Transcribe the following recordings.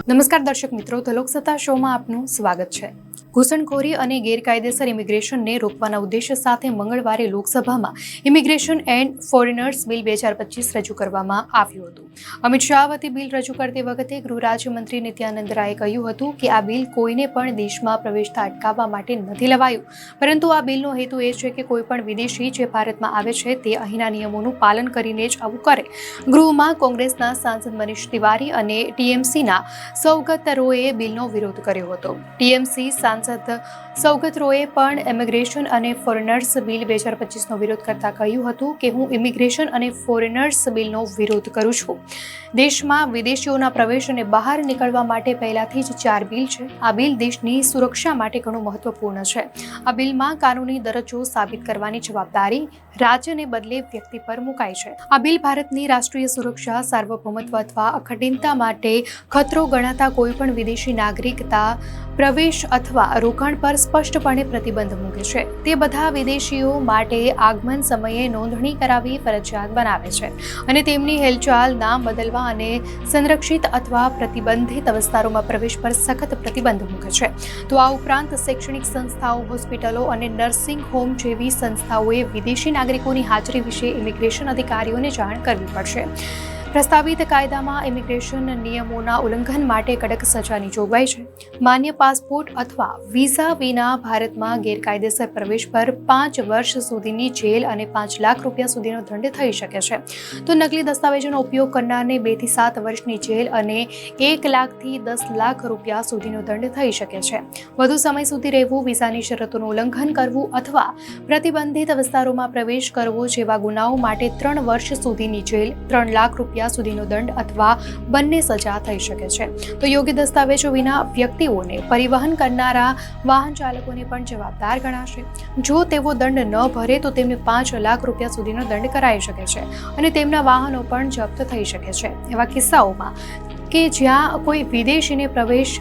નમસ્કાર દર્શક મિત્રો, તો લોકસત્તા શોમાં આપનું સ્વાગત છે। ઘૂસણખોરી અને ગેરકાયદેસર ઇમિગ્રેશનને રોકવાના ઉદ્દેશ્ય સાથે મંગળવારે લોકસભામાં ઇમિગ્રેશન એન્ડ ફોરેનર્સ બિલ 2025 રજૂ કરવામાં આવ્યું હતું। અમિત શાહ વતી બિલ રજૂ કરતી વખતે ગૃહ રાજ્યમંત્રી નિત્યાનંદ રાયે કહ્યું હતું કે આ બિલ કોઈને પણ દેશમાં પ્રવેશતા અટકાવવા માટે નથી લવાયું, પરંતુ આ બિલનો હેતુ એ છે કે કોઈ પણ વિદેશી જે ભારતમાં આવે છે તે અહીંના નિયમોનું પાલન કરીને જ આવું કરે। ગૃહમાં કોંગ્રેસના સાંસદ મનીષ તિવારી અને ટીએમસીના સૌગત રોયે બિલનો વિરોધ કર્યો હતો। ટીએમસી સાંસદ સૌગત રોયે પણ ઇમિગ્રેશન અને ફોરેનર્સ બિલ 2025નો વિરોધ કરતા કહ્યું હતું કે હું ઇમિગ્રેશન અને ફોરેનર્સ બિલનો વિરોધ કરું છું। દેશમાં વિદેશીઓના પ્રવેશ અને બહાર નીકળવા માટે પહેલાથી જ 4 બિલ છે। આ બિલ દેશની સુરક્ષા માટે ઘણું મહત્વપૂર્ણ છે। આ બિલમાં કાનૂની દરજ્જો સાબિત કરવાની જવાબદારી રાજ્યને બદલે વ્યક્તિ પર મુકાઈ છે। આ બિલ ભારતની રાષ્ટ્રીય સુરક્ષા, સાર્વભૌમત્વ અથવા અખંડિતતા માટે ખતરો ગણાતા કોઈપણ વિદેશી નાગરિકતા પ્રવેશ અથવા રોકાણ પર સ્પષ્ટપણે પ્રતિબંધ મૂકે છે। તે બધા વિદેશીઓ માટે આગમન સમયે નોંધણી કરાવવી ફરજિયાત બનાવે છે અને તેમની હિલચાલ, નામ બદલવા અને સંરક્ષિત અથવા પ્રતિબંધિત વિસ્તારોમાં પ્રવેશ પર સખત પ્રતિબંધ મૂકે છે। તો આ ઉપરાંત શૈક્ષણિક સંસ્થાઓ, હોસ્પિટલો અને નર્સિંગ હોમ જેવી સંસ્થાઓએ વિદેશી નાગરિકોની હાજરી વિશે ઇમિગ્રેશન અધિકારીઓને જાણ કરવી પડશે। પ્રસ્તાવિત કાયદામાં ઇમિગ્રેશન નિયમોના ઉલ્લંઘન માટે કડક સજાની જોગવાઈ છે। માન્ય પાસપોર્ટ અથવા વિઝા વિના ભારતમાં ગેરકાયદેસર પ્રવેશ પર 5 વર્ષ સુધીની જેલ અને 5 લાખ રૂપિયા સુધીનો દંડ થઈ શકે છે। તો નકલી દસ્તાવેજોનો ઉપયોગ કરનારને 2 થી 7 વર્ષની જેલ અને 1 લાખથી 10 લાખ રૂપિયા સુધીનો દંડ થઈ શકે છે। વધુ સમય સુધી રહેવું, વિઝાની શરતોનું ઉલ્લંઘન કરવું અથવા પ્રતિબંધિત વિસ્તારોમાં પ્રવેશ કરવો જેવા ગુનાઓ માટે 3 વર્ષ સુધીની જેલ, 3 લાખ રૂપિયા સુધીનો દંડ અથવા બંને સજા થઈ શકે છે। તો યોગ્ય દસ્તાવેજો વિના વ્યક્તિઓને પરિવહન કરનારા વાહન ચાલકોને પણ જવાબદાર ગણાશે। જો તેઓ દંડ ન ભરે તો તેમને 5 લાખ રૂપિયા સુધીનો દંડ કરાઈ શકે છે અને તેમના વાહનો પણ જપ્ત થઈ શકે છે। એવા કિસ્સાઓમાં કે જ્યાં કોઈ વિદેશીને પ્રવેશ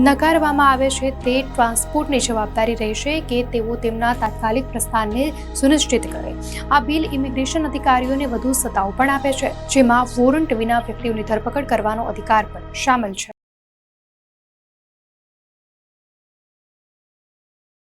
નકારવામાં આવે છે તે ટ્રાન્સપોર્ટની જવાબદારી રહેશે કે તેઓ તેમના તાત્કાલિક પ્રસ્થાનને સુનિશ્ચિત કરે। આ બિલ ઇમિગ્રેશન અધિકારીઓને વધુ સત્તાઓ પણ આપે છે, જેમાં વોરંટ વિના વ્યક્તિઓની ધરપકડ કરવાનો અધિકાર પણ શામેલ છે।